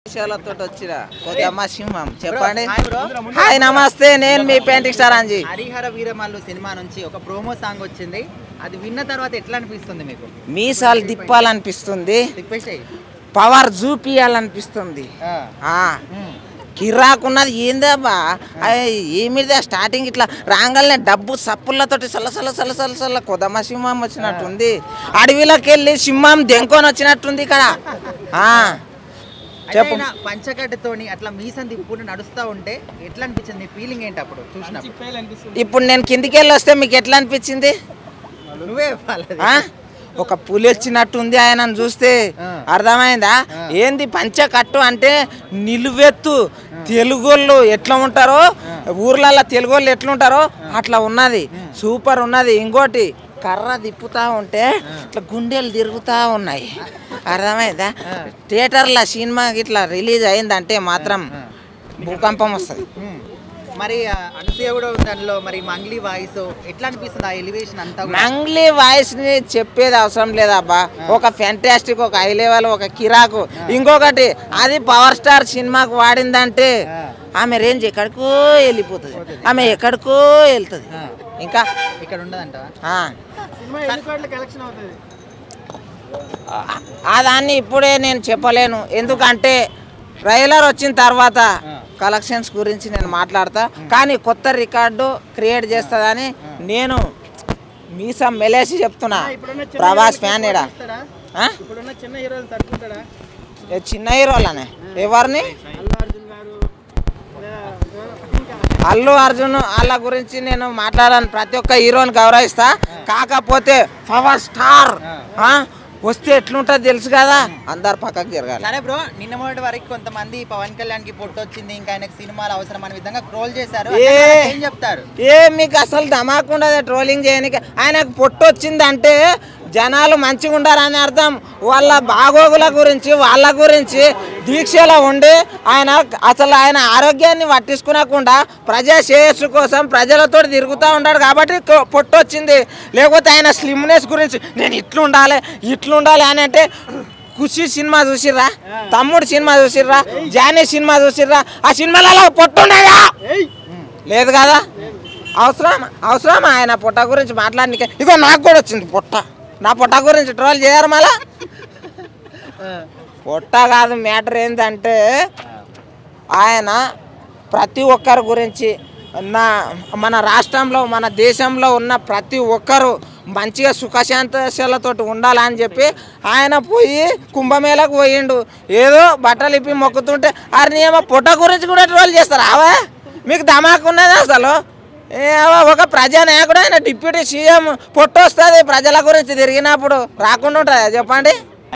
విషయాలతో వచ్చిరా కొద్దిగా సింహం చెప్పండి. హాయ్ నమస్తే, నేను మీ painting star Anji. Harihara Veeramallu cinema నుంచి ఒక ప్రోమో సాంగ్ వచ్చింది. అది విన్న తర్వాత ఎట్లా అనిపిస్తుంది మీకు? మీసాలు తిప్పాలనిపిస్తుంది, పవర్ చూపియాలనిపిస్తుంది. కిరాకున్నది ఏందబ్బా ఏమిదా స్టార్టింగ్ ఇట్లా రాగానే డబ్బు సప్పులతోటి సల్ల కొదమ సింహం వచ్చినట్టుంది. అడవిలోకి వెళ్ళి సింహం దెంకొని వచ్చినట్టుంది ఇక్కడ. పంచకట్టుతోని అట్లా మీసం తిప్పుకుంటూ నడుస్తూ ఉంటే ఎట్లా అనిపించింది? ఫీలింగ్ ఏంటి అప్పుడు చూసినప్పుడు? ఇప్పుడు నేను కిందికి వెళ్ళి వస్తే మీకు ఎట్లా అనిపించింది? నువ్వే ఒక పులి వచ్చినట్టుంది ఆయనను చూస్తే. అర్థమైందా? ఏంది పంచకట్టు అంటే నిలువెత్తు తెలుగోళ్ళు ఎట్లా ఉంటారో, ఊర్లలో తెలుగోళ్ళు ఎట్లా ఉంటారో అట్లా ఉన్నది. సూపర్ ఉన్నది. ఇంకోటి కర్ర తిప్పుతా ఉంటే ఇట్లా గుండెలు తిరుగుతూ ఉన్నాయి. అర్థమైందా? థియేటర్లో సినిమా ఇట్లా రిలీజ్ అయిందంటే మాత్రం భూకంపం వస్తుంది. మరి అనసూయ కూడా దానిలో మరి మంగ్లీ వాయిస్ ఎట్లా అనిపిస్తుంది? ఆ ఎలివేషన్ అంతా మంగ్లీ వాయిస్ ని చెప్పేది అవసరం లేదబ్బా. ఒక ఫ్యాంటాస్టిక్, ఒక హై లెవెల్, ఒక కిరాకు. ఇంకొకటి అది పవర్ స్టార్ సినిమాకు వాడిందంటే ఆమె రేంజ్ ఎక్కడికో వెళ్ళిపోతుంది, ఆమె ఎక్కడికో వెళ్తుంది. ఇంకా ఇక్కడ ఉండదంట. దాన్ని ఇప్పుడే నేను చెప్పలేను, ఎందుకంటే ట్రైలర్ వచ్చిన తర్వాత కలెక్షన్స్ గురించి నేను మాట్లాడతా. కానీ కొత్త రికార్డు క్రియేట్ చేస్తుందని నేను మీసం మెలేసి చెప్తున్నా. ప్రభాస్ ఫ్యాన్ ఇడా చిన్న హీరోలనే ఎవరిని అల్లు అర్జున్ వాళ్ళ గురించి నేను మాట్లాడాను. ప్రతి ఒక్క హీరోని గౌరవిస్తా. కాకపోతే పవర్ స్టార్ వస్తే ఎట్లుంటుంది తెలుసు కదా, అందరు పక్కకు జరగాలి. సరే బ్రో, నిన్న మొదటి వరకు కొంతమంది పవన్ కళ్యాణ్ కి పొట్టు వచ్చింది, ఇంకా ఆయనకు సినిమాలు అవసరం అనే విధంగా ట్రోల్ చేశారు. ఏం చెప్తారు? మీకు అసలు ధమాకుండదు ట్రోలింగ్ చేయడానికి. ఆయనకు పొట్టు వచ్చింది అంటే జనాలు మంచిగా ఉండాలని అర్థం. వాళ్ళ బాగోగుల గురించి వాళ్ళ గురించి దీక్షలో ఉండి ఆయన ఆరోగ్యాన్ని పట్టించుకునకుండా ప్రజా శ్రేయస్సు కోసం ప్రజలతో తిరుగుతూ ఉంటాడు కాబట్టి పొట్టు వచ్చింది. లేకపోతే ఆయన స్లిమ్నెస్ గురించి నేను ఇట్లుండాలి అని అంటే ఖుషి సినిమా చూసిర్రా, తమ్ముడు సినిమా చూసిర్రా, జానీ సినిమా చూసిర్రా? ఆ సినిమాలలో పొట్టుండగా లేదు కదా. అవసరం ఆయన పొట్ట గురించి మాట్లాడడానికి? ఇగో నాకు కూడా వచ్చింది పొట్ట. నా పొట్ట గురించి ట్రోల్ చేయరు మళ్ళా. పొట్ట కాదు మ్యాటర్. ఏంటంటే ఆయన ప్రతి ఒక్కరి గురించి మన రాష్ట్రంలో మన దేశంలో ఉన్న ప్రతి ఒక్కరు మంచిగా సుఖశాంతలతో ఉండాలని చెప్పి ఆయన పోయి కుంభమేళకు పోయిండు. ఏదో బట్టలు ఇప్పి మొక్కుతుంటే నియమ పొట్ట గురించి కూడా ట్రోల్ చేస్తారు. అవే మీకు ధమాకున్నది అసలు? ఒక ప్రజానాయకుడు ఆయన డిప్యూటీ సీఎం పొట్టు వస్తుంది ప్రజల గురించి తిరిగినప్పుడు రాకుండా ఉంటుందా చెప్పండి?